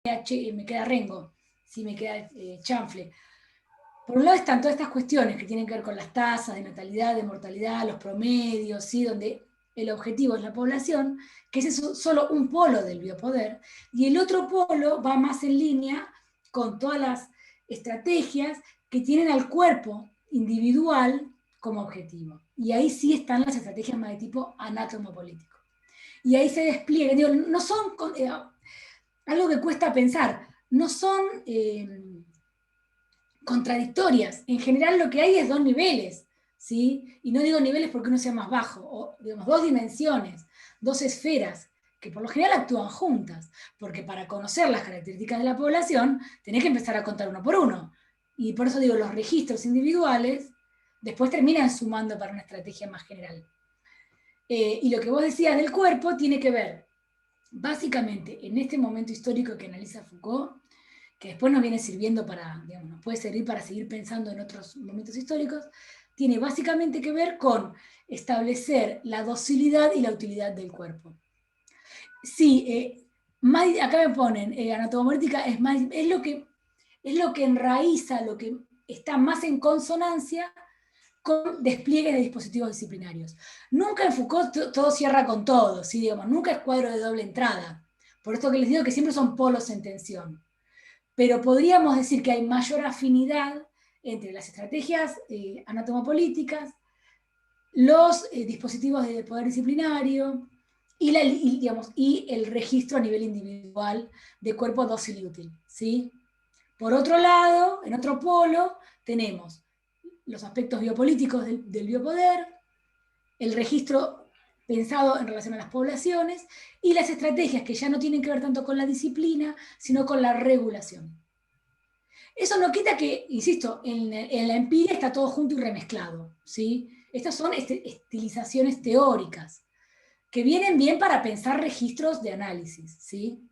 me queda rengo, si me queda chanfle. Por un lado están todas estas cuestiones que tienen que ver con las tasas de natalidad, de mortalidad, los promedios, ¿sí? Donde el objetivo es la población, que ese es solo un polo del biopoder, y el otro polo va más en línea con todas las estrategias que tienen al cuerpo individual como objetivo. Y ahí sí están las estrategias más de tipo anatomopolítico. Y ahí se despliegan, digo, no son, algo que cuesta pensar, no son contradictorias. En general lo que hay es dos niveles, ¿sí? Y no digo niveles porque uno sea más bajo, o digamos, dos dimensiones, dos esferas, que por lo general actúan juntas, porque para conocer las características de la población tenés que empezar a contar uno por uno. Y por eso digo, los registros individuales después terminan sumando para una estrategia más general. Y lo que vos decías del cuerpo tiene que ver, básicamente, en este momento histórico que analiza Foucault, que después nos viene sirviendo para, digamos, nos puede servir para seguir pensando en otros momentos históricos, tiene básicamente que ver con establecer la docilidad y la utilidad del cuerpo. Sí, acá me ponen, anatomopolítica es lo que enraiza, lo que está más en consonancia con despliegues de dispositivos disciplinarios. Nunca en Foucault todo cierra con todo, ¿sí? Digamos, nunca es cuadro de doble entrada. Por esto que les digo que siempre son polos en tensión. Pero podríamos decir que hay mayor afinidad entre las estrategias anatomopolíticas, los dispositivos de poder disciplinario y el registro a nivel individual de cuerpo dócil y útil, ¿sí? Por otro lado, en otro polo, tenemos los aspectos biopolíticos del biopoder, el registro pensado en relación a las poblaciones y las estrategias que ya no tienen que ver tanto con la disciplina, sino con la regulación. Eso no quita que, insisto, en la empiria está todo junto y remezclado, ¿sí? Estas son estilizaciones teóricas que vienen bien para pensar registros de análisis, ¿sí?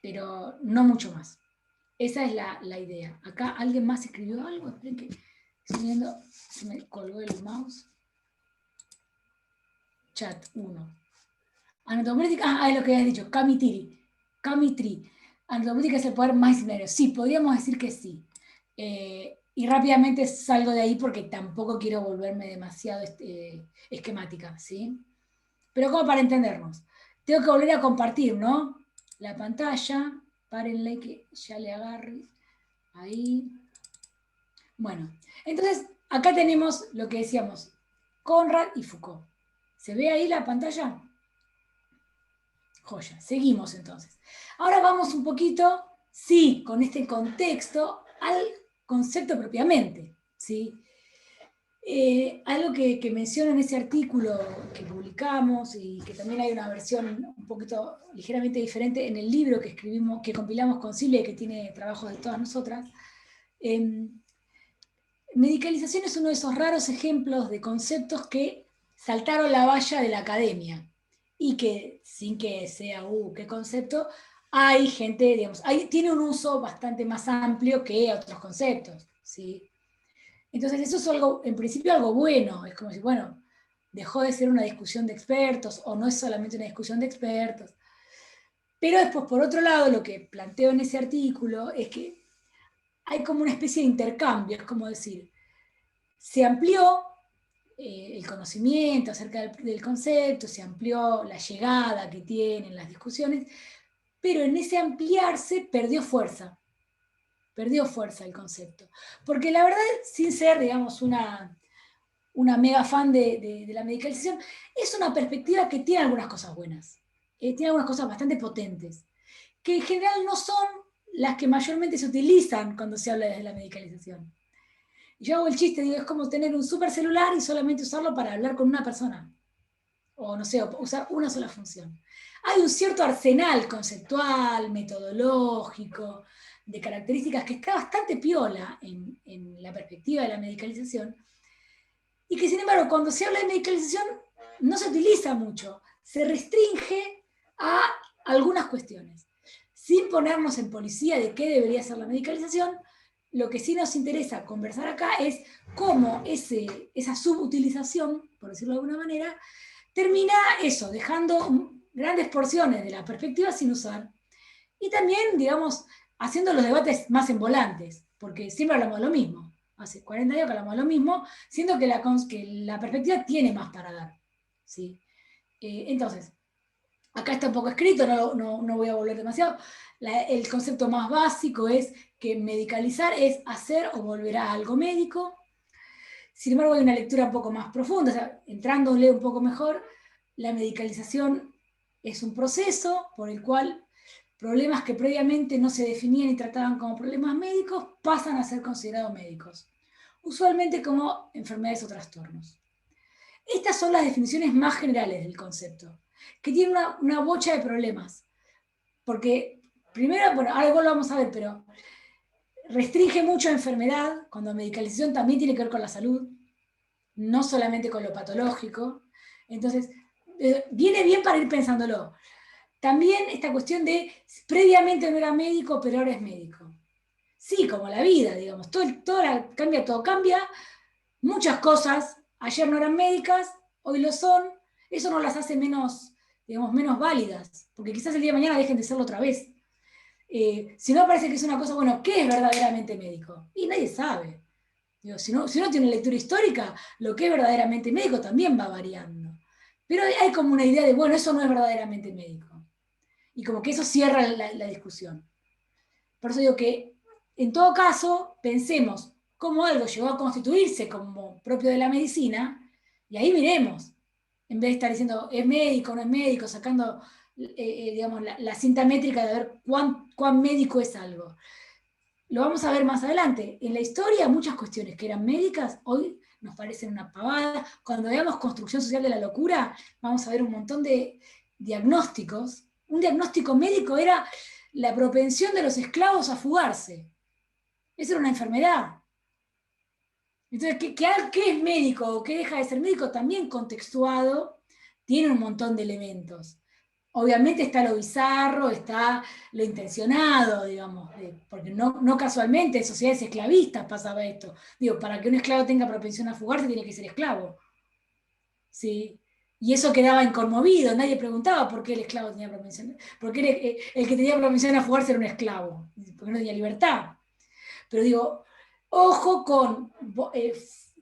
Pero no mucho más. Esa es la idea. Acá alguien más escribió algo. Esperen que estoy viendo, se me colgó el mouse. Chat 1. Anatomopolítica, es lo que habías dicho, Kamitri. Anatomopolítica es el poder más disciplinario. Sí, podríamos decir que sí. Y rápidamente salgo de ahí porque tampoco quiero volverme demasiado esquemática, ¿sí? Pero como para entendernos. Tengo que volver a compartir, ¿no? La pantalla. Párenle que ya le agarre. Ahí. Bueno, entonces acá tenemos lo que decíamos, Conrad y Foucault. ¿Se ve ahí la pantalla? Joya, seguimos entonces. Ahora vamos un poquito, sí, con este contexto, al concepto propiamente, ¿sí? Algo que menciono en ese artículo que publicamos y que también hay una versión un poquito ligeramente diferente en el libro que escribimos, que compilamos con Silvia, que tiene trabajos de todas nosotras. Medicalización es uno de esos raros ejemplos de conceptos que saltaron la valla de la academia y que, sin que sea, qué concepto, hay gente, digamos, tiene un uso bastante más amplio que otros conceptos, ¿sí? Entonces eso es algo, en principio algo bueno, es como si, bueno, dejó de ser una discusión de expertos o no es solamente una discusión de expertos. Pero después, por otro lado, lo que planteo en ese artículo es que hay como una especie de intercambio, es como decir, se amplió el conocimiento acerca del concepto, se amplió la llegada que tienen las discusiones, pero en ese ampliarse perdió fuerza el concepto. Porque la verdad, sin ser, digamos, una mega fan de la medicalización, es una perspectiva que tiene algunas cosas buenas, tiene algunas cosas bastante potentes, que en general no son las que mayormente se utilizan cuando se habla de la medicalización. Yo hago el chiste, digo, es como tener un super celular y solamente usarlo para hablar con una persona. O no sé, usar una sola función. Hay un cierto arsenal conceptual, metodológico, de características que está bastante piola en la perspectiva de la medicalización, y que sin embargo cuando se habla de medicalización no se utiliza mucho, se restringe a algunas cuestiones. Sin ponernos en policía de qué debería ser la medicalización, lo que sí nos interesa conversar acá es cómo esa subutilización, por decirlo de alguna manera, termina eso, dejando grandes porciones de la perspectiva sin usar, Y también, digamos, haciendo los debates más envolantes, porque siempre hablamos de lo mismo. Hace 40 años que hablamos de lo mismo, siendo que la perspectiva tiene más para dar. ¿Sí? Entonces, acá está un poco escrito, no voy a volver demasiado. El concepto más básico es que medicalizar es hacer o volver a algo médico. Sin embargo, hay una lectura un poco más profunda, o sea, entrándole un poco mejor, la medicalización es un proceso por el cual problemas que previamente no se definían y trataban como problemas médicos pasan a ser considerados médicos, usualmente como enfermedades o trastornos. Estas son las definiciones más generales del concepto, que tienen una bocha de problemas, porque primero, bueno, algo lo vamos a ver, pero restringe mucho a enfermedad, cuando medicalización también tiene que ver con la salud, no solamente con lo patológico. Entonces, viene bien para ir pensándolo. También esta cuestión de previamente no era médico, pero ahora es médico. Sí, como la vida, digamos, cambia, todo cambia, muchas cosas ayer no eran médicas, hoy lo son, eso no las hace menos, digamos, menos válidas, porque quizás el día de mañana dejen de serlo otra vez. Si no, parece que es una cosa, bueno, ¿qué es verdaderamente médico? Y nadie sabe. Digo, si no tiene lectura histórica, lo que es verdaderamente médico también va variando. Pero hay como una idea de, bueno, eso no es verdaderamente médico. Y como que eso cierra la discusión. Por eso digo que, en todo caso, pensemos cómo algo llegó a constituirse como propio de la medicina, y ahí miremos, en vez de estar diciendo, es médico, no es médico, sacando digamos, la cinta métrica de ver cuán médico es algo. Lo vamos a ver más adelante. En la historia, muchas cuestiones que eran médicas, hoy nos parecen una pavada. Cuando veamos Construcción Social de la Locura, vamos a ver un montón de diagnósticos. Un diagnóstico médico era la propensión de los esclavos a fugarse. Esa era una enfermedad. Entonces, ¿qué es médico o qué deja de ser médico? También contextuado, tiene un montón de elementos. Obviamente está lo bizarro, está lo intencionado, digamos, porque no casualmente en sociedades esclavistas pasaba esto. Digo, para que un esclavo tenga propensión a fugarse tiene que ser esclavo. ¿Sí? Y eso quedaba inconmovido, nadie preguntaba por qué el esclavo tenía propensión, porque el que tenía propensión a fugarse era un esclavo, porque no tenía libertad. Pero digo, ojo con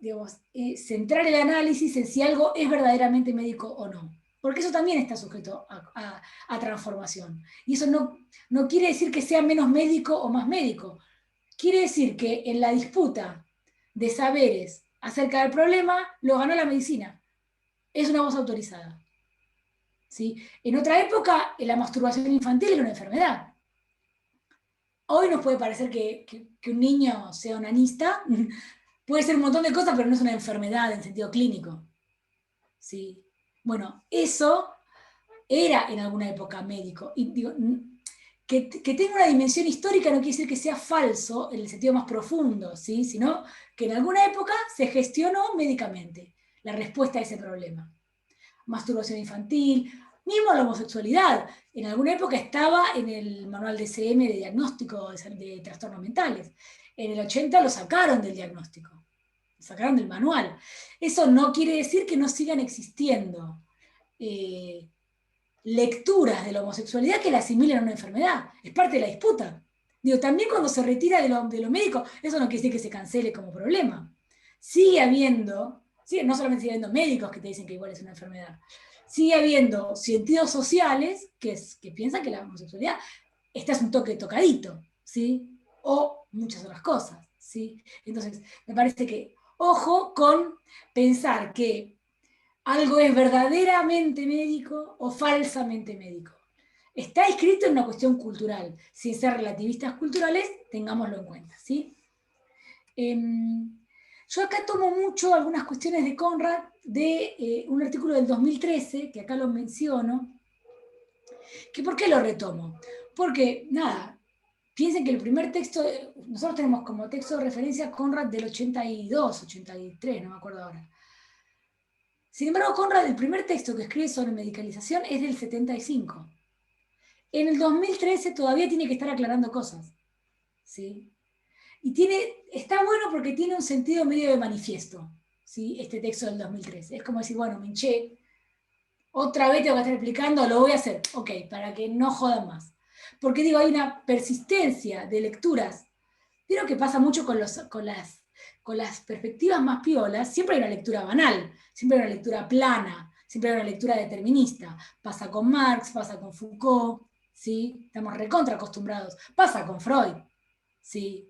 digamos, centrar el análisis en si algo es verdaderamente médico o no. Porque eso también está sujeto a transformación. Y eso no quiere decir que sea menos médico o más médico. Quiere decir que en la disputa de saberes acerca del problema lo ganó la medicina. Es una voz autorizada. ¿Sí? En otra época, la masturbación infantil era una enfermedad. Hoy nos puede parecer que un niño sea onanista, puede ser un montón de cosas, pero no es una enfermedad en sentido clínico. ¿Sí? Bueno, eso era en alguna época médico. Y digo, que tenga una dimensión histórica no quiere decir que sea falso en el sentido más profundo, ¿sí? Sino que en alguna época se gestionó médicamente la respuesta a ese problema. Masturbación infantil, mismo la homosexualidad. En alguna época estaba en el manual de CM de diagnóstico de trastornos mentales. En el 80 lo sacaron del diagnóstico, lo sacaron del manual. Eso no quiere decir que no sigan existiendo lecturas de la homosexualidad que la asimilan a una enfermedad. Es parte de la disputa. Digo, también cuando se retira de lo médico, eso no quiere decir que se cancele como problema. Sigue habiendo, no solamente sigue habiendo médicos que te dicen que igual es una enfermedad, sigue habiendo sentidos sociales que piensan que la homosexualidad esta es un toque tocadito, ¿sí? O muchas otras cosas, ¿sí? Entonces, me parece que, ojo con pensar que algo es verdaderamente médico o falsamente médico. Está escrito en una cuestión cultural. Sin ser relativistas culturales, tengámoslo en cuenta, ¿sí? Yo acá tomo mucho algunas cuestiones de Conrad de un artículo del 2013, que acá lo menciono, que ¿por qué lo retomo? Porque, nada, piensen que el primer texto, nosotros tenemos como texto de referencia Conrad del 82, 83, no me acuerdo ahora. Sin embargo, Conrad, el primer texto que escribe sobre medicalización es del 75. En el 2013 todavía tiene que estar aclarando cosas, ¿sí? Y está bueno porque tiene un sentido medio de manifiesto, ¿sí? Este texto del 2013. Es como decir, bueno, me hinché, otra vez tengo que estar explicando, lo voy a hacer, ok, para que no jodan más. Porque digo, hay una persistencia de lecturas. Creo que pasa mucho con las perspectivas más piolas, siempre hay una lectura banal, siempre hay una lectura plana, siempre hay una lectura determinista. Pasa con Marx, pasa con Foucault, ¿sí? Estamos recontra acostumbrados. Pasa con Freud, ¿sí?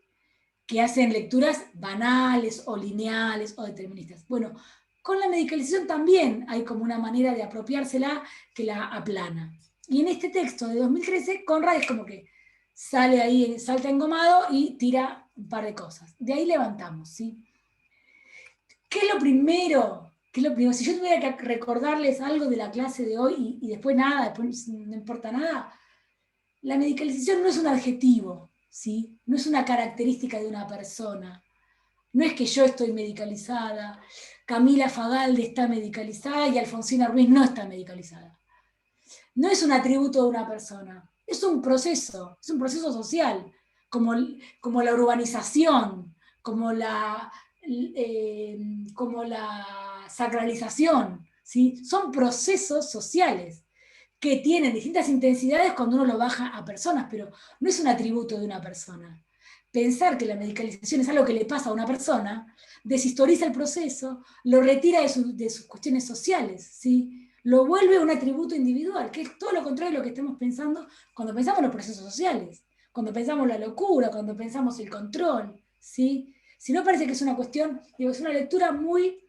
Que hacen lecturas banales o lineales o deterministas. Bueno, con la medicalización también hay como una manera de apropiársela que la aplana. Y en este texto de 2013, Conrad es como que sale ahí, salta engomado y tira un par de cosas. De ahí levantamos, ¿sí? ¿Qué es lo primero? ¿Qué es lo primero? Si yo tuviera que recordarles algo de la clase de hoy y después nada, después no importa nada, la medicalización no es un adjetivo, ¿sí? No es una característica de una persona. No es que yo estoy medicalizada, Camila Fagalde está medicalizada y Alfonsina Ruiz no está medicalizada. No es un atributo de una persona, es un proceso social, como la urbanización, eh, como la sacralización, ¿sí? Son procesos sociales que tienen distintas intensidades cuando uno lo baja a personas, pero no es un atributo de una persona. Pensar que la medicalización es algo que le pasa a una persona, deshistoriza el proceso, lo retira de sus cuestiones sociales, ¿sí? Lo vuelve un atributo individual, que es todo lo contrario de lo que estamos pensando cuando pensamos en los procesos sociales, cuando pensamos la locura, cuando pensamos el control, ¿sí? Si no, parece que es una cuestión, digo, es una lectura muy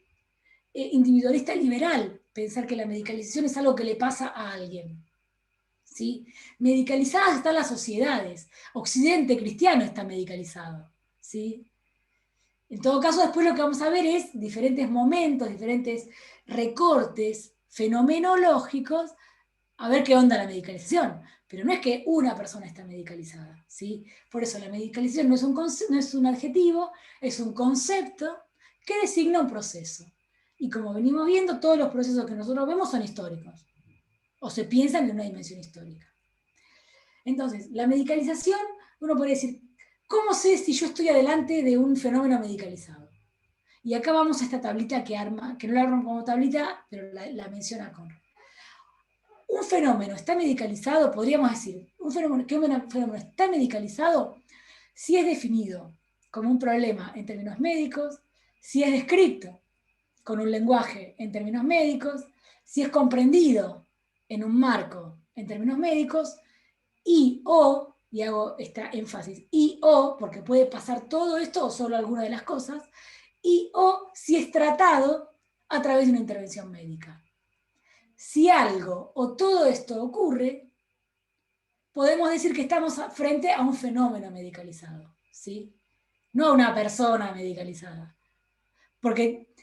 individualista liberal, pensar que la medicalización es algo que le pasa a alguien, ¿sí? Medicalizadas están las sociedades, Occidente cristiano está medicalizado, ¿sí? En todo caso, después lo que vamos a ver es diferentes momentos, diferentes recortes fenomenológicos, a ver qué onda la medicalización. Pero no es que una persona está medicalizada, ¿sí? Por eso la medicalización no es un adjetivo, es un concepto que designa un proceso. Y como venimos viendo, todos los procesos que nosotros vemos son históricos, o se piensan en una dimensión histórica. Entonces, la medicalización, uno puede decir, ¿cómo sé si yo estoy adelante de un fenómeno medicalizado? Y acá vamos a esta tablita que arma, que no la arma como tablita, pero la menciona Conrad. Un fenómeno está medicalizado, podríamos decir, un fenómeno está medicalizado si es definido como un problema en términos médicos, si es descrito con un lenguaje en términos médicos, si es comprendido en un marco en términos médicos, y hago esta énfasis, porque puede pasar todo esto o solo alguna de las cosas, si es tratado a través de una intervención médica. Si algo o todo esto ocurre, podemos decir que estamos frente a un fenómeno medicalizado, ¿sí? No a una persona medicalizada. Porque,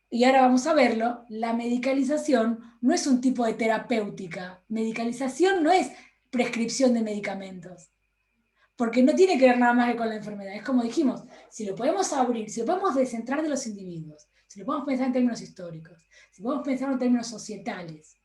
y ahora vamos a verlo, la medicalización no es un tipo de terapéutica. Medicalización no es prescripción de medicamentos. Porque no tiene que ver nada más que con la enfermedad. Es como dijimos, si lo podemos abrir, si lo podemos descentrar de los individuos, si lo podemos pensar en términos históricos, si podemos pensar en términos societales,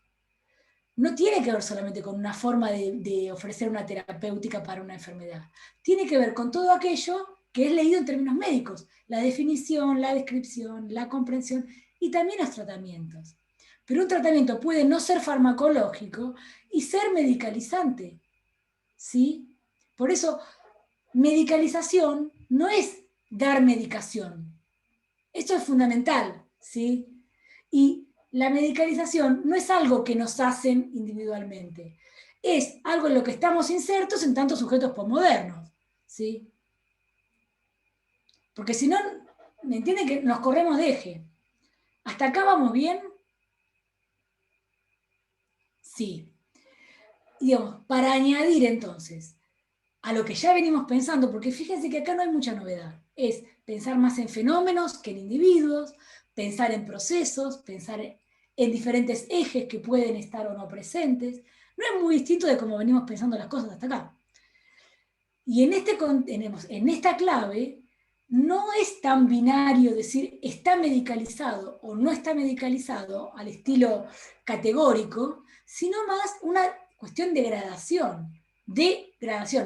no tiene que ver solamente con una forma de ofrecer una terapéutica para una enfermedad. Tiene que ver con todo aquello que es leído en términos médicos, la definición, la descripción, la comprensión y también los tratamientos. Pero un tratamiento puede no ser farmacológico y ser medicalizante, ¿sí? Por eso, medicalización no es dar medicación. Esto es fundamental, ¿sí? Y la medicalización no es algo que nos hacen individualmente, es algo en lo que estamos insertos en tantos sujetos posmodernos, ¿sí? Porque si no, ¿me entienden que nos corremos de eje? ¿Hasta acá vamos bien? Sí. Y digamos, para añadir entonces a lo que ya venimos pensando, porque fíjense que acá no hay mucha novedad, es pensar más en fenómenos que en individuos, pensar en procesos, pensar en diferentes ejes que pueden estar o no presentes. No es muy distinto de cómo venimos pensando las cosas hasta acá. Y en esta clave no es tan binario decir está medicalizado o no está medicalizado al estilo categórico, sino más una cuestión de gradación,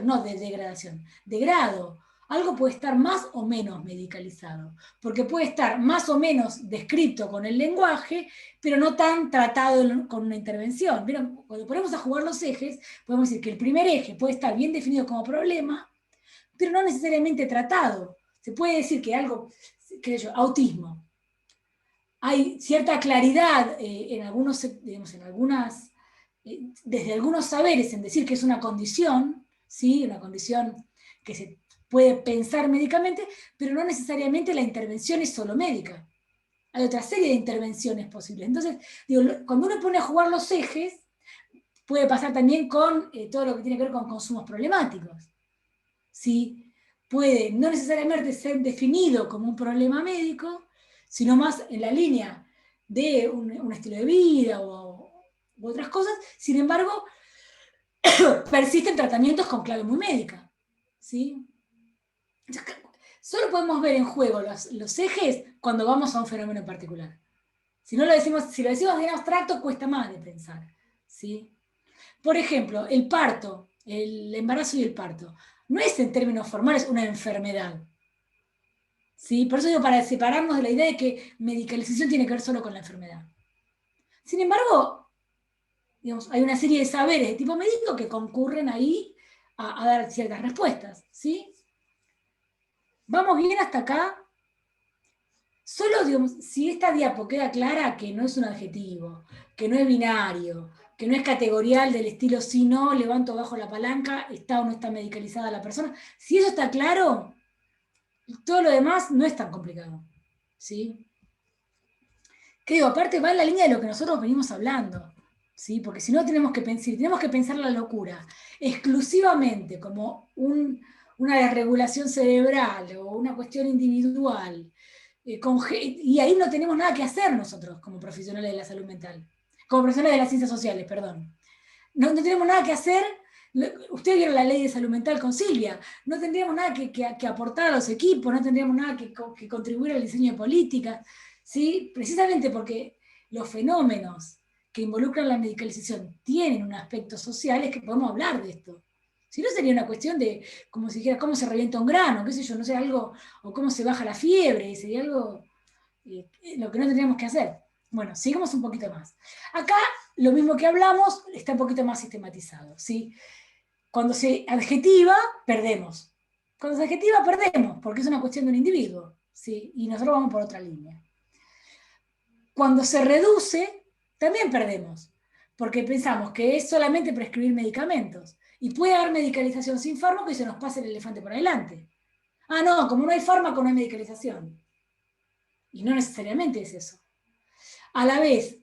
no de degradación, de grado. algo puede estar más o menos medicalizado, porque puede estar más o menos descrito con el lenguaje, pero no tan tratado con una intervención. ¿Vieron? Cuando ponemos a jugar los ejes, podemos decir que el primer eje puede estar bien definido como problema, pero no necesariamente tratado. Se puede decir que algo, qué sé yo, autismo. Hay cierta claridad en algunos, digamos, desde algunos saberes en decir que es una condición, ¿sí? Una condición que se puede pensar médicamente, pero no necesariamente la intervención es solo médica. Hay otra serie de intervenciones posibles. Entonces, digo, cuando uno pone a jugar los ejes, puede pasar también con todo lo que tiene que ver con consumos problemáticos. ¿Sí? Puede no necesariamente ser definido como un problema médico, sino más en la línea de un estilo de vida u otras cosas. Sin embargo, persisten tratamientos con clave muy médica. ¿Sí? Solo podemos ver en juego los ejes cuando vamos a un fenómeno en particular. Si lo decimos bien abstracto, cuesta más de pensar. ¿Sí? Por ejemplo, el parto, el embarazo y el parto, no es en términos formales una enfermedad. ¿Sí? Por eso digo, para separarnos de la idea de que medicalización tiene que ver solo con la enfermedad. Sin embargo, digamos, hay una serie de saberes de tipo médico que concurren ahí a dar ciertas respuestas. ¿Sí? ¿Vamos bien hasta acá? Solo, digamos, si esta diapo queda clara que no es un adjetivo, que no es binario, que no es categorial del estilo si no, levanto bajo la palanca, está o no está medicalizada la persona, si eso está claro, todo lo demás no es tan complicado. ¿Sí? Que digo, aparte va en la línea de lo que nosotros venimos hablando. ¿Sí? Porque si no tenemos que pensar la locura exclusivamente como una desregulación cerebral o una cuestión individual, y ahí no tenemos nada que hacer nosotros como profesionales de la salud mental, como profesionales de las ciencias sociales, perdón. No tenemos nada que hacer. Ustedes vieron la ley de salud mental con Silvia. No tendríamos nada que aportar a los equipos, no tendríamos nada que contribuir al diseño de políticas, ¿sí? Precisamente porque los fenómenos que involucran la medicalización tienen un aspecto social, es que podemos hablar de esto. Si no, sería una cuestión de, como si dijera, cómo se revienta un grano, qué sé yo, no sé, algo, o cómo se baja la fiebre, sería algo lo que no tendríamos que hacer. Bueno, sigamos un poquito más. Acá, lo mismo que hablamos, está un poquito más sistematizado, ¿sí? Cuando se adjetiva, perdemos. Cuando se adjetiva, perdemos, porque es una cuestión de un individuo, ¿sí? Y nosotros vamos por otra línea. Cuando se reduce, también perdemos, porque pensamos que es solamente prescribir medicamentos. Y puede haber medicalización sin fármaco y se nos pasa el elefante por adelante. Ah, no, como no hay fármaco, no hay medicalización. Y no necesariamente es eso. A la vez,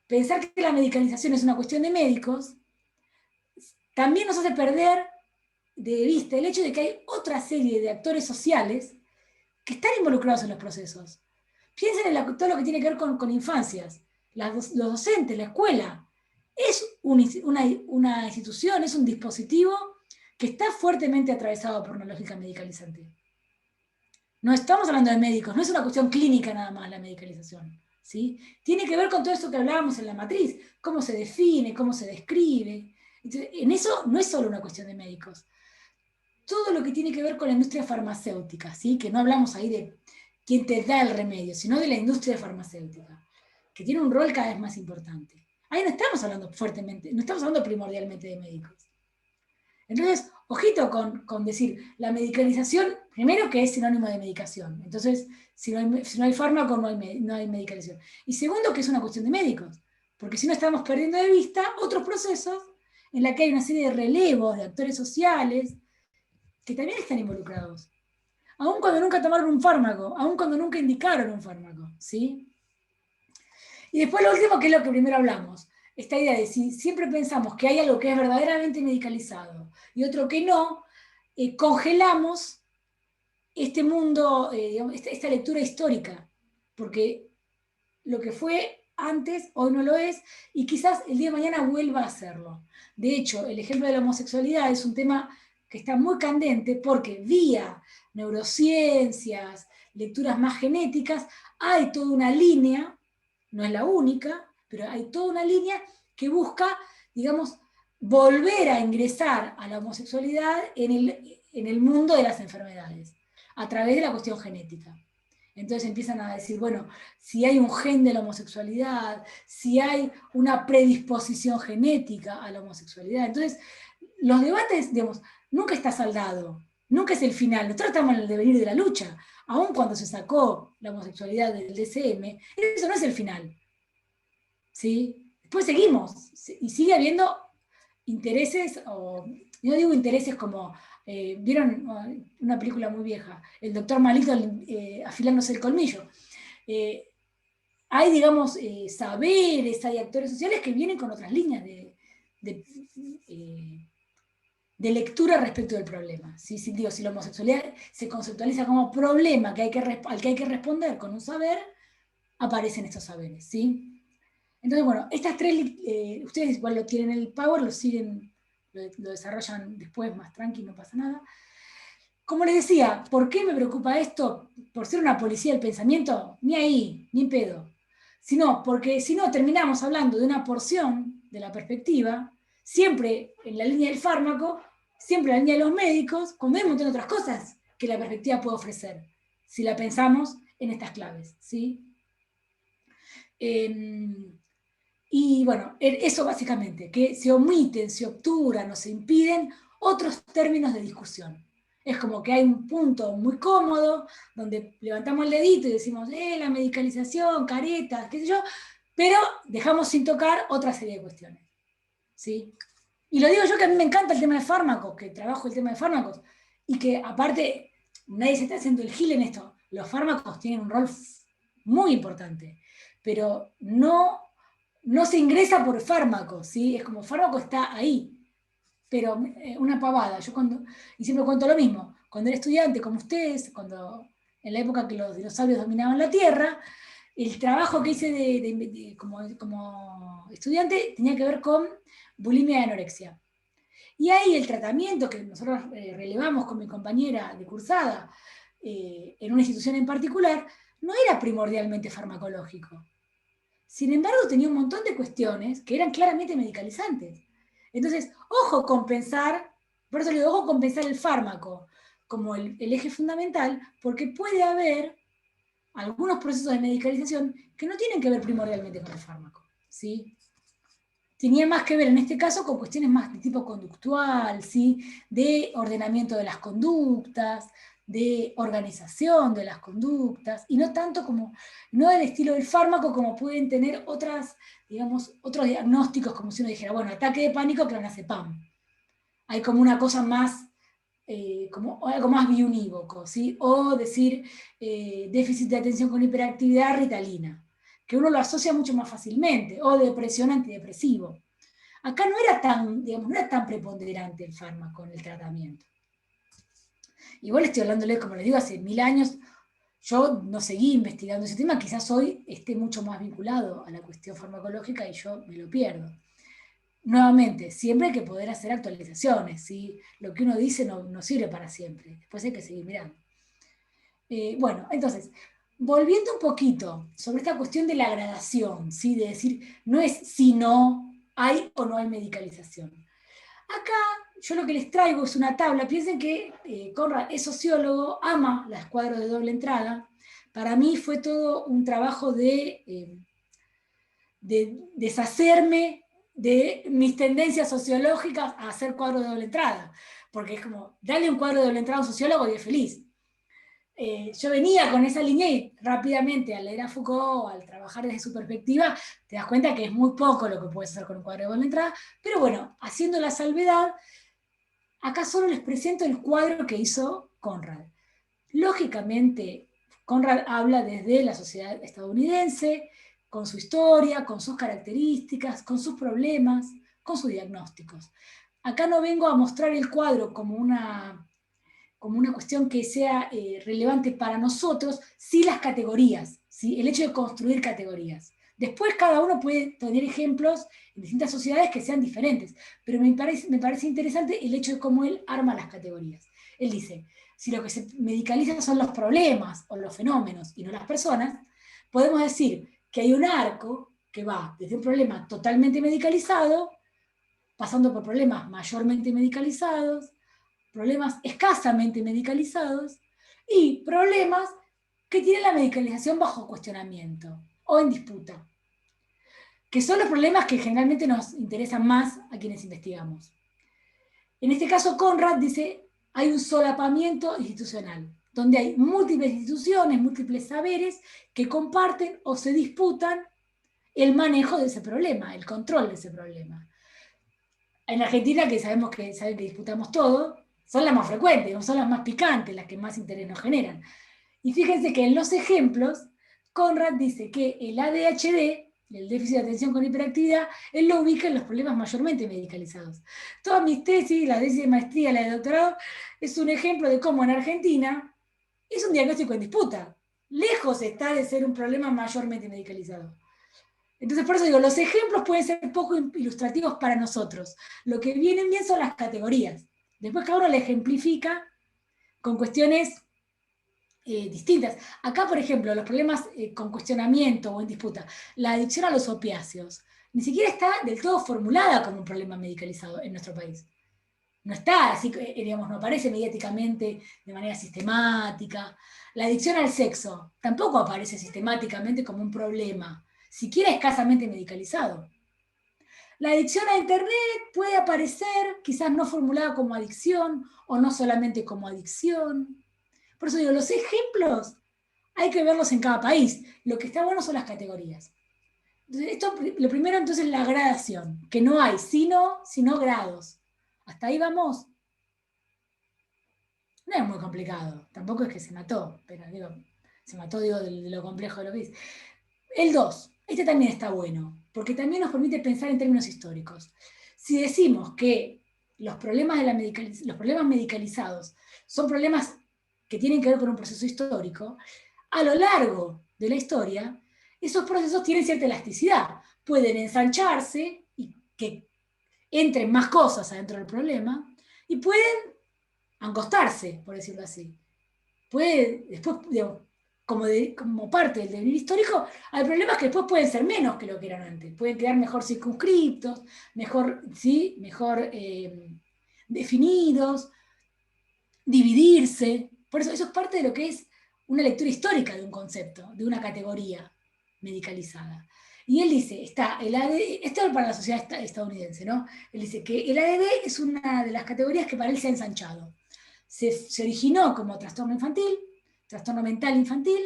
pensar que la medicalización es una cuestión de médicos también nos hace perder de vista el hecho de que hay otra serie de actores sociales que están involucrados en los procesos. Piensen en todo lo que tiene que ver con infancias, los docentes, la escuela. Es una institución, es un dispositivo que está fuertemente atravesado por una lógica medicalizante. No estamos hablando de médicos, no es una cuestión clínica nada más la medicalización. ¿Sí? Tiene que ver con todo eso que hablábamos en la matriz, cómo se define, cómo se describe. Entonces, en eso no es solo una cuestión de médicos. Todo lo que tiene que ver con la industria farmacéutica, ¿sí? Que no hablamos ahí de quién te da el remedio, sino de la industria farmacéutica, que tiene un rol cada vez más importante. Ahí no estamos hablando fuertemente, no estamos hablando primordialmente de médicos. Entonces, ojito con decir, la medicalización, primero que es sinónimo de medicación. Entonces, si no hay fármaco, no hay medicalización. Y segundo, que es una cuestión de médicos, porque si no estamos perdiendo de vista otros procesos en la que hay una serie de relevos de actores sociales que también están involucrados. Aun cuando nunca tomaron un fármaco, aun cuando nunca indicaron un fármaco, ¿sí? Y después lo último, que es lo que primero hablamos, esta idea de si siempre pensamos que hay algo que es verdaderamente medicalizado y otro que no, congelamos este mundo, digamos, esta lectura histórica, porque lo que fue antes, hoy no lo es, y quizás el día de mañana vuelva a serlo. De hecho, el ejemplo de la homosexualidad es un tema que está muy candente porque vía neurociencias, lecturas más genéticas, hay toda una línea, no es la única, pero hay toda una línea que busca, digamos, volver a ingresar a la homosexualidad en el mundo de las enfermedades, a través de la cuestión genética. Entonces empiezan a decir, bueno, si hay un gen de la homosexualidad, si hay una predisposición genética a la homosexualidad. Entonces, los debates, digamos, nunca está saldado, nunca es el final. Nosotros estamos en el devenir de la lucha. Aun cuando se sacó la homosexualidad del DSM, eso no es el final. ¿Sí? Después seguimos, y sigue habiendo intereses, o no digo intereses como, vieron una película muy vieja, el doctor Malito afilándose el colmillo. Hay, digamos, saberes, hay actores sociales que vienen con otras líneas de, de lectura respecto del problema. ¿Sí? Digo, si la homosexualidad se conceptualiza como problema al que hay que responder con un saber, aparecen estos saberes. ¿Sí? Entonces, bueno, estas tres, ustedes igual lo tienen en el Power, lo siguen, lo desarrollan después más tranqui, no pasa nada. Como les decía, ¿por qué me preocupa esto? ¿Por ser una policía del pensamiento? Ni ahí, ni en pedo. Sino, porque si no terminamos hablando de una porción de la perspectiva, siempre en la línea del fármaco, siempre en la línea de los médicos, cuando hay un montón de otras cosas que la perspectiva puede ofrecer, si la pensamos en estas claves. ¿Sí? Y bueno, eso básicamente, que se omiten, se obturan o se impiden otros términos de discusión. Es como que hay un punto muy cómodo donde levantamos el dedito y decimos, la medicalización, caretas, qué sé yo, pero dejamos sin tocar otra serie de cuestiones. ¿Sí? Y lo digo yo que a mí me encanta el tema de fármacos, que trabajo el tema de fármacos, y que aparte nadie se está haciendo el gil en esto. Los fármacos tienen un rol muy importante, pero no se ingresa por fármaco, ¿sí? Es como fármaco está ahí, pero una pavada. Yo y siempre cuento lo mismo, cuando era estudiante como ustedes, en la época que los dinosaurios dominaban la Tierra, el trabajo que hice como estudiante tenía que ver con bulimia y anorexia. Y ahí el tratamiento que nosotros relevamos con mi compañera de cursada en una institución en particular, no era primordialmente farmacológico. Sin embargo, tenía un montón de cuestiones que eran claramente medicalizantes. Entonces, ojo con pensar, por eso le digo, ojo con pensar el fármaco como el eje fundamental, porque puede haber algunos procesos de medicalización que no tienen que ver primordialmente con el fármaco. ¿Sí? Tenía más que ver en este caso con cuestiones más de tipo conductual, ¿sí? De ordenamiento de las conductas, de organización de las conductas, y no tanto como, no del estilo del fármaco como pueden tener digamos, otros diagnósticos, como si uno dijera, bueno, ataque de pánico, clonazepam. Hay como una cosa más, como algo más biunívoco, ¿sí? O decir déficit de atención con hiperactividad, Ritalina, que uno lo asocia mucho más fácilmente, o depresión, antidepresivo. Acá no era tan preponderante el fármaco en el tratamiento. Igual estoy hablándole, como les digo, hace 1000 años. Yo no seguí investigando ese tema, quizás hoy esté mucho más vinculado a la cuestión farmacológica y yo me lo pierdo. Nuevamente, siempre hay que poder hacer actualizaciones, ¿sí? Lo que uno dice no sirve para siempre, después hay que seguir mirando. Bueno, entonces, volviendo un poquito sobre esta cuestión de la gradación, ¿sí? De decir, no es si no hay o no hay medicalización. Acá yo lo que les traigo es una tabla. Piensen que Conrad es sociólogo, ama los cuadros de doble entrada. Para mí fue todo un trabajo de deshacerme de mis tendencias sociológicas a hacer cuadros de doble entrada. Porque es como, dale un cuadro de doble entrada a un sociólogo y es feliz. Yo venía con esa línea y rápidamente al leer a Foucault, al trabajar desde su perspectiva, te das cuenta que es muy poco lo que puedes hacer con un cuadro de doble entrada, pero bueno, haciendo la salvedad, acá solo les presento el cuadro que hizo Conrad. Lógicamente, Conrad habla desde la sociedad estadounidense, con su historia, con sus características, con sus problemas, con sus diagnósticos. Acá no vengo a mostrar el cuadro como una cuestión que sea relevante para nosotros, sí las categorías, ¿sí? El hecho de construir categorías. Después cada uno puede tener ejemplos en distintas sociedades que sean diferentes, pero me parece interesante el hecho de cómo él arma las categorías. Él dice, si lo que se medicaliza son los problemas o los fenómenos y no las personas, podemos decir que hay un arco que va desde un problema totalmente medicalizado, pasando por problemas mayormente medicalizados, problemas escasamente medicalizados y problemas que tienen la medicalización bajo cuestionamiento o en disputa, que son los problemas que generalmente nos interesan más a quienes investigamos. En este caso, Conrad dice, hay un solapamiento institucional, donde hay múltiples instituciones, múltiples saberes que comparten o se disputan el manejo de ese problema, el control de ese problema. En Argentina, que saben que disputamos todo, son las más frecuentes, son las más picantes, las que más interés nos generan. Y fíjense que en los ejemplos, Conrad dice que el ADHD, el déficit de atención con hiperactividad, él lo ubica en los problemas mayormente medicalizados. Todas mis tesis, la tesis de maestría, la de doctorado, es un ejemplo de cómo en Argentina es un diagnóstico en disputa. Lejos está de ser un problema mayormente medicalizado. Entonces, por eso digo, los ejemplos pueden ser poco ilustrativos para nosotros. Lo que vienen bien son las categorías. Después cada uno le ejemplifica con cuestiones distintas. Acá, por ejemplo, los problemas con cuestionamiento o en disputa, la adicción a los opiáceos, ni siquiera está del todo formulada como un problema medicalizado en nuestro país. No está así, digamos, no aparece mediáticamente de manera sistemática. La adicción al sexo tampoco aparece sistemáticamente como un problema, siquiera escasamente medicalizado. La adicción a Internet puede aparecer, quizás no formulada como adicción o no solamente como adicción. Por eso digo, los ejemplos hay que verlos en cada país. Lo que está bueno son las categorías. Entonces, lo primero entonces es la gradación, que no hay sino grados. Hasta ahí vamos. No es muy complicado, tampoco es que se mató, pero digo, se mató de lo complejo de lo que es. El 2, este también está bueno, porque también nos permite pensar en términos históricos. Si decimos que los problemas medicalizados son problemas que tienen que ver con un proceso histórico, a lo largo de la historia, esos procesos tienen cierta elasticidad. Pueden ensancharse y que entren más cosas adentro del problema, y pueden angostarse, por decirlo así. Puede, después, digamos, como parte del devenir histórico, hay problemas que después pueden ser menos que lo que eran antes. Pueden quedar mejor circunscriptos, mejor definidos, dividirse. Por eso es parte de lo que es una lectura histórica de un concepto, de una categoría medicalizada. Y él dice, está el ADD, esto es para la sociedad estadounidense, ¿no? Él dice que el ADD es una de las categorías que para él se ha ensanchado. Se originó como trastorno infantil, trastorno mental infantil,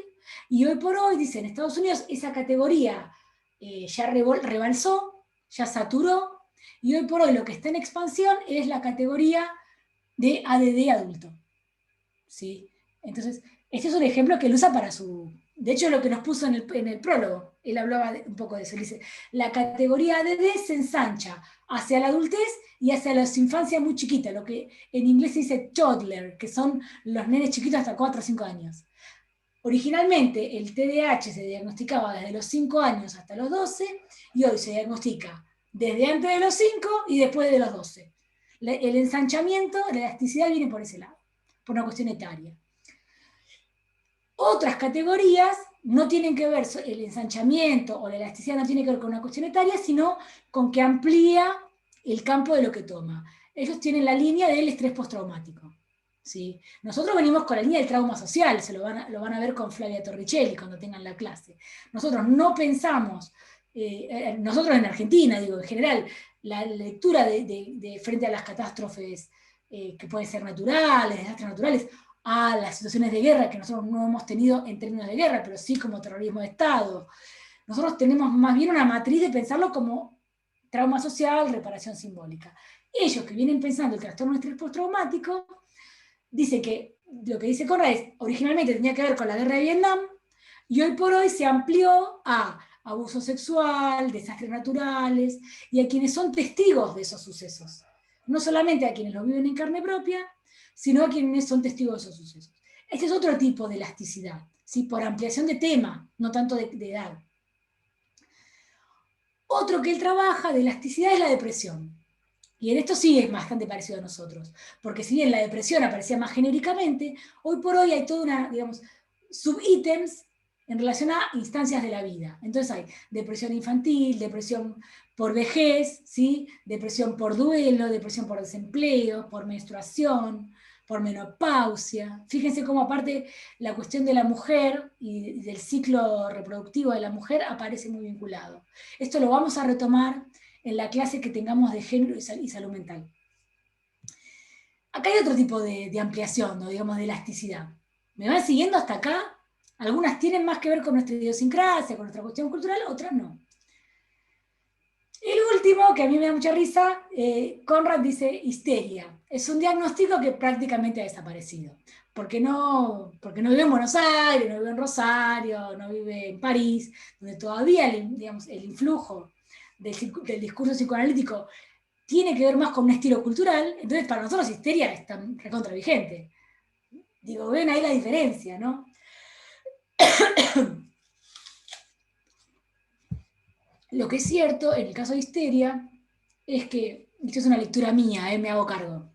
y hoy por hoy, dice, en Estados Unidos esa categoría ya rebalsó, ya saturó, y hoy por hoy lo que está en expansión es la categoría de ADD adulto. ¿Sí? Entonces, este es un ejemplo que él usa para su... De hecho, lo que nos puso en el prólogo, él hablaba un poco de eso. Él dice, la categoría ADD se ensancha hacia la adultez y hacia la infancia muy chiquita, lo que en inglés se dice toddler, que son los nenes chiquitos hasta 4 o 5 años. Originalmente el TDAH se diagnosticaba desde los 5 años hasta los 12 y hoy se diagnostica desde antes de los 5 y después de los 12. El ensanchamiento, la elasticidad viene por ese lado, por una cuestión etaria. Otras categorías no tienen que ver, el ensanchamiento o la elasticidad no tiene que ver con una cuestión etaria, sino con que amplía el campo de lo que toma. Ellos tienen la línea del estrés postraumático. ¿Sí? Nosotros venimos con la línea del trauma social, lo van a ver con Flavia Torricelli cuando tengan la clase. Nosotros no pensamos, nosotros en Argentina, digo, en general, la lectura de frente a las catástrofes que pueden ser naturales, desastres naturales, a las situaciones de guerra que nosotros no hemos tenido en términos de guerra, pero sí como terrorismo de Estado. Nosotros tenemos más bien una matriz de pensarlo como trauma social, reparación simbólica. Ellos que vienen pensando el trastorno de estrés postraumático, dicen que lo que dice Conrad es, originalmente tenía que ver con la guerra de Vietnam, y hoy por hoy se amplió a abuso sexual, desastres naturales, y a quienes son testigos de esos sucesos. No solamente a quienes lo viven en carne propia, sino a quienes son testigos de esos sucesos. Este es otro tipo de elasticidad, ¿sí? Por ampliación de tema, no tanto de edad. Otro que él trabaja de elasticidad es la depresión. Y en esto sí es bastante parecido a nosotros, porque si bien la depresión aparecía más genéricamente, hoy por hoy hay toda una, digamos, subítems en relación a instancias de la vida. Entonces hay depresión infantil, depresión por vejez, ¿sí? Depresión por duelo, depresión por desempleo, por menstruación, por menopausia. Fíjense cómo aparte la cuestión de la mujer y del ciclo reproductivo de la mujer aparece muy vinculado. Esto lo vamos a retomar en la clase que tengamos de género y salud mental. Acá hay otro tipo de ampliación, ¿no? Digamos, de elasticidad. ¿Me van siguiendo hasta acá? Algunas tienen más que ver con nuestra idiosincrasia, con nuestra cuestión cultural, otras no. El último, que a mí me da mucha risa, Conrad dice histeria. Es un diagnóstico que prácticamente ha desaparecido. Porque no vive en Buenos Aires, no vive en Rosario, no vive en París, donde todavía digamos, el influjo del discurso psicoanalítico tiene que ver más con un estilo cultural. Entonces para nosotros histeria está recontra vigente. Digo, ven ahí la diferencia, ¿no? Lo que es cierto, en el caso de histeria, es que, esto es una lectura mía, me hago cargo,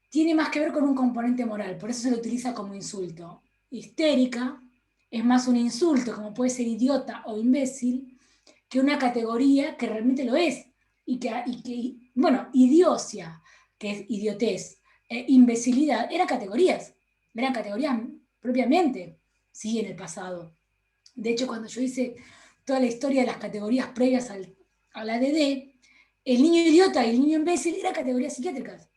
tiene más que ver con un componente moral, por eso se lo utiliza como insulto. Histérica es más un insulto, como puede ser idiota o imbécil, que una categoría que realmente lo es. Bueno, idiocia, que es idiotez, imbecilidad, eran categorías propiamente, sí, en el pasado. De hecho, cuando yo hice toda la historia de las categorías previas a la ADD, el niño idiota y el niño imbécil eran categorías psiquiátricas.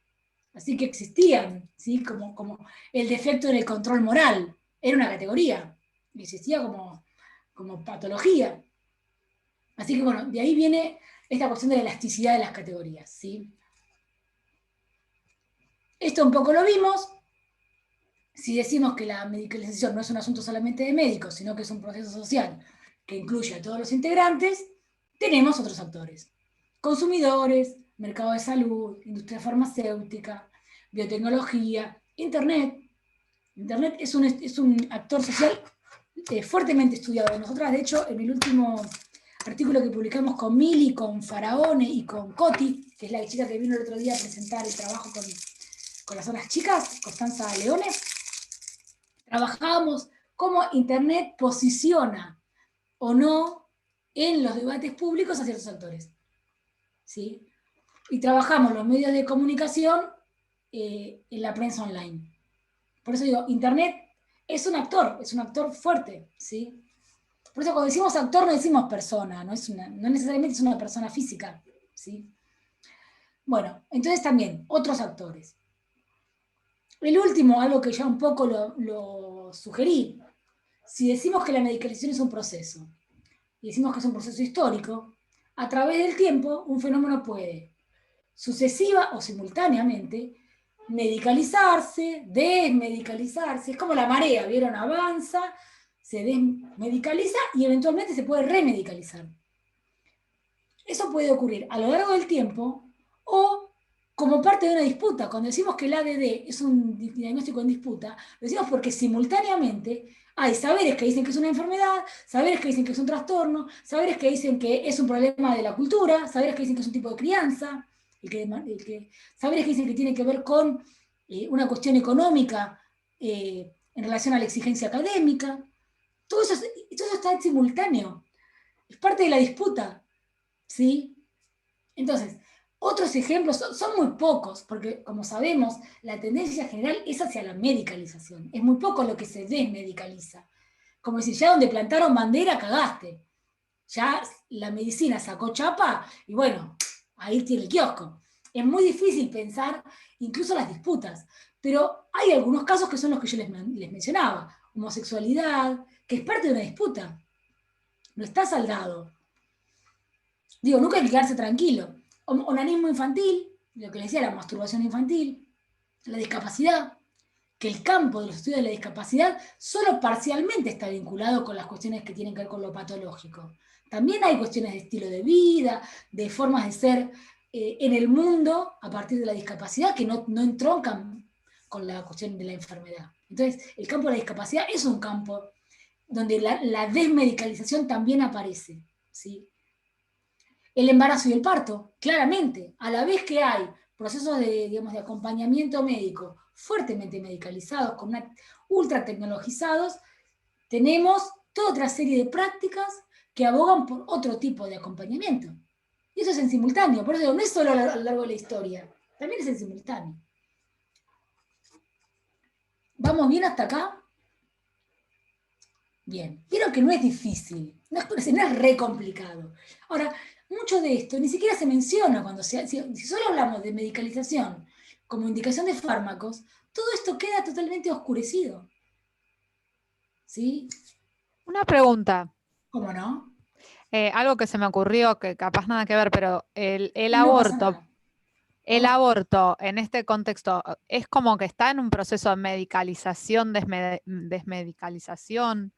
Así que existían, ¿sí? como el defecto en el control moral. Era una categoría. Existía como patología. Así que bueno, de ahí viene esta cuestión de la elasticidad de las categorías, ¿sí? Esto un poco lo vimos. Si decimos que la medicalización no es un asunto solamente de médicos, sino que es un proceso social que incluye a todos los integrantes, tenemos otros actores. Consumidores, mercado de salud, industria farmacéutica, biotecnología, Internet. Internet es un actor social fuertemente estudiado. Nosotras, de hecho, en el último artículo que publicamos con Mili, con Faraone y con Coti, que es la chica que vino el otro día a presentar el trabajo con las otras chicas, Constanza Leone, trabajábamos cómo Internet posiciona o no en los debates públicos a ciertos actores. ¿Sí? Y trabajamos los medios de comunicación en la prensa online. Por eso digo, Internet es un actor fuerte, ¿sí? Por eso cuando decimos actor no decimos persona, no necesariamente es una persona física, ¿sí? Bueno, entonces también, otros actores. El último, algo que ya un poco lo sugerí, si decimos que la medicalización es un proceso, y decimos que es un proceso histórico, a través del tiempo un fenómeno puede, sucesiva o simultáneamente, medicalizarse, desmedicalizarse, es como la marea, ¿vieron? Avanza, se desmedicaliza y eventualmente se puede remedicalizar. Eso puede ocurrir a lo largo del tiempo o como parte de una disputa. Cuando decimos que el ADD es un diagnóstico en disputa, lo decimos porque simultáneamente hay saberes que dicen que es una enfermedad, saberes que dicen que es un trastorno, saberes que dicen que es un problema de la cultura, saberes que dicen que es un tipo de crianza, saberes que dicen que tiene que ver con una cuestión económica en relación a la exigencia académica. Todo eso está en simultáneo. Es parte de la disputa. ¿Sí? Entonces, otros ejemplos son muy pocos, porque como sabemos, la tendencia general es hacia la medicalización. Es muy poco lo que se desmedicaliza. Como decir, ya donde plantaron bandera, cagaste. Ya la medicina sacó chapa y bueno, ahí tiene el kiosco. Es muy difícil pensar incluso las disputas, pero hay algunos casos que son los que yo les mencionaba. Homosexualidad, que es parte de una disputa. No está saldado. Digo, nunca hay que quedarse tranquilo. Onanismo infantil, lo que les decía, la masturbación infantil, la discapacidad, que el campo de los estudios de la discapacidad solo parcialmente está vinculado con las cuestiones que tienen que ver con lo patológico. También hay cuestiones de estilo de vida, de formas de ser en el mundo a partir de la discapacidad que no entroncan con la cuestión de la enfermedad. Entonces, el campo de la discapacidad es un campo donde la desmedicalización también aparece, ¿sí? El embarazo y el parto, claramente, a la vez que hay procesos de acompañamiento médico fuertemente medicalizados, ultra tecnologizados, tenemos toda otra serie de prácticas que abogan por otro tipo de acompañamiento. Y eso es en simultáneo, por eso no es solo a lo largo de la historia, también es en simultáneo. ¿Vamos bien hasta acá? Bien. Vieron que no es difícil, no es re complicado. Ahora, mucho de esto ni siquiera se menciona cuando si solo hablamos de medicalización como indicación de fármacos, todo esto queda totalmente oscurecido. ¿Sí? Una pregunta. ¿Cómo no? Algo que se me ocurrió, que capaz nada que ver, pero el Y no pasa aborto, nada. el Oh, aborto en este contexto es como que está en un proceso de medicalización, desmedicalización.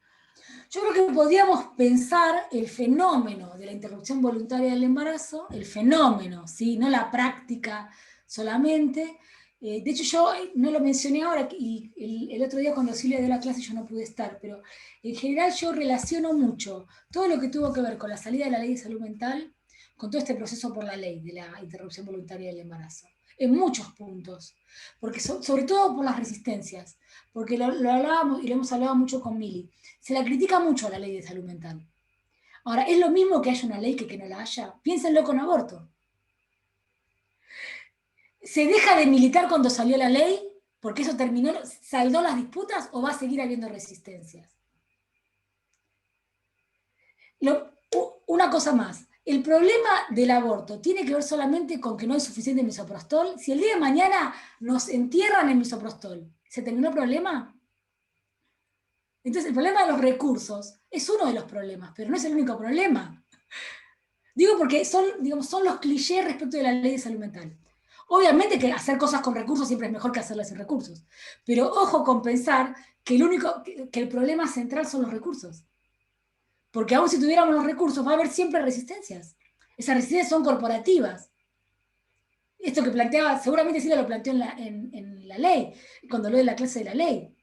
yo creo que podríamos pensar el fenómeno de la interrupción voluntaria del embarazo, el fenómeno, ¿sí? No la práctica solamente. De hecho, yo no lo mencioné ahora y el otro día cuando Silvia dio la clase yo no pude estar, pero en general yo relaciono mucho todo lo que tuvo que ver con la salida de la ley de salud mental con todo este proceso por la ley de la interrupción voluntaria del embarazo, en muchos puntos, porque sobre todo por las resistencias, porque lo hablábamos y lo hemos hablado mucho con Mili. Se la critica mucho a la ley de salud mental. Ahora, ¿es lo mismo que haya una ley que no la haya? Piénsenlo con aborto. ¿Se deja de militar cuando salió la ley? ¿Porque eso saldó las disputas o va a seguir habiendo resistencias? Una cosa más. El problema del aborto tiene que ver solamente con que no hay suficiente misoprostol. Si el día de mañana nos entierran en misoprostol, ¿se terminó el problema? Entonces, el problema de los recursos es uno de los problemas, pero no es el único problema. Digo porque son los clichés respecto de la ley de salud mental. Obviamente que hacer cosas con recursos siempre es mejor que hacerlas sin recursos, pero ojo con pensar que el problema central son los recursos. Porque aún si tuviéramos los recursos va a haber siempre resistencias. Esas resistencias son corporativas. Esto que planteaba, seguramente sí lo planteó en la ley, cuando lo de la clase de la ley.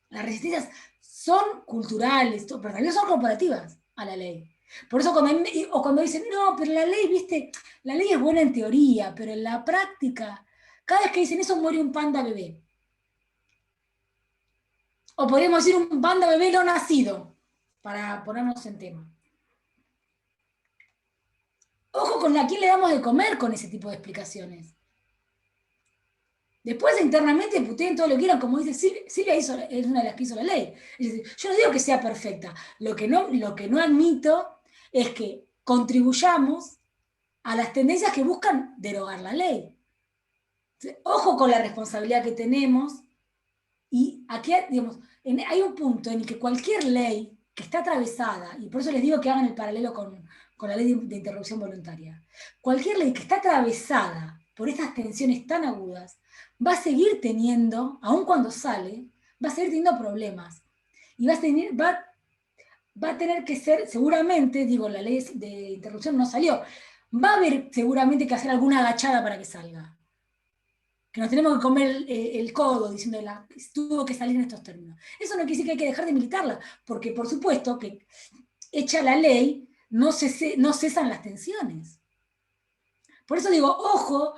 Las resistencias son culturales, pero también son corporativas a la ley. Por eso cuando dicen, no, pero la ley, viste, la ley es buena en teoría, pero en la práctica, cada vez que dicen eso muere un panda bebé. O podríamos decir un panda bebé no nacido, para ponernos en tema. Ojo con a quién le damos de comer con ese tipo de explicaciones. Después internamente puteen todo lo que quieran, como dice Silvia es una de las que hizo la ley. Yo no digo que sea perfecta, lo que no admito es que contribuyamos a las tendencias que buscan derogar la ley. Ojo con la responsabilidad que tenemos y aquí, digamos, hay un punto en el que cualquier ley que está atravesada, y por eso les digo que hagan el paralelo con la ley de interrupción voluntaria, cualquier ley que está atravesada por estas tensiones tan agudas, va a seguir teniendo, aun cuando sale, va a seguir teniendo problemas. Y va a tener que ser, seguramente, digo, la ley de interrupción no salió, va a haber seguramente que hacer alguna agachada para que salga. Que nos tenemos que comer el codo diciendo tuvo que salir en estos términos. Eso no quiere decir que hay que dejar de militarla, porque por supuesto que hecha la ley no cesan las tensiones. Por eso digo, ojo,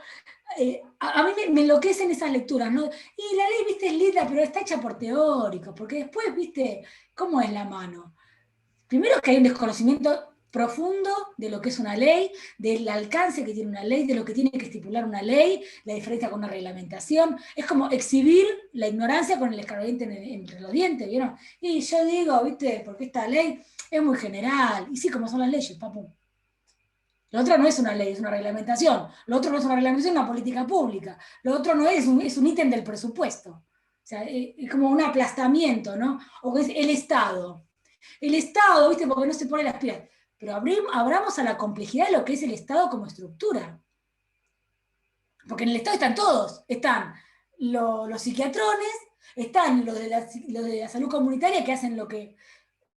a mí me enloquecen esas lecturas, ¿no? Y la ley, viste, es linda, pero está hecha por teóricos, porque después, viste, ¿cómo es la mano? Primero que hay un desconocimiento profundo de lo que es una ley, del alcance que tiene una ley, de lo que tiene que estipular una ley, la diferencia con una reglamentación. Es como exhibir la ignorancia con el escarbadiente entre los dientes, ¿vieron? Y yo digo, ¿viste? Porque esta ley es muy general. Y sí, como son las leyes, papu. Lo otro no es una ley, es una reglamentación. Lo otro no es una reglamentación, es una política pública. Lo otro no es un ítem del presupuesto. O sea, es como un aplastamiento, ¿no? O que es el Estado. El Estado, ¿viste? Porque no se pone las pilas. Pero abramos a la complejidad de lo que es el Estado como estructura. Porque en el Estado están todos. Están los psiquiatrones, están los de la salud comunitaria que hacen lo que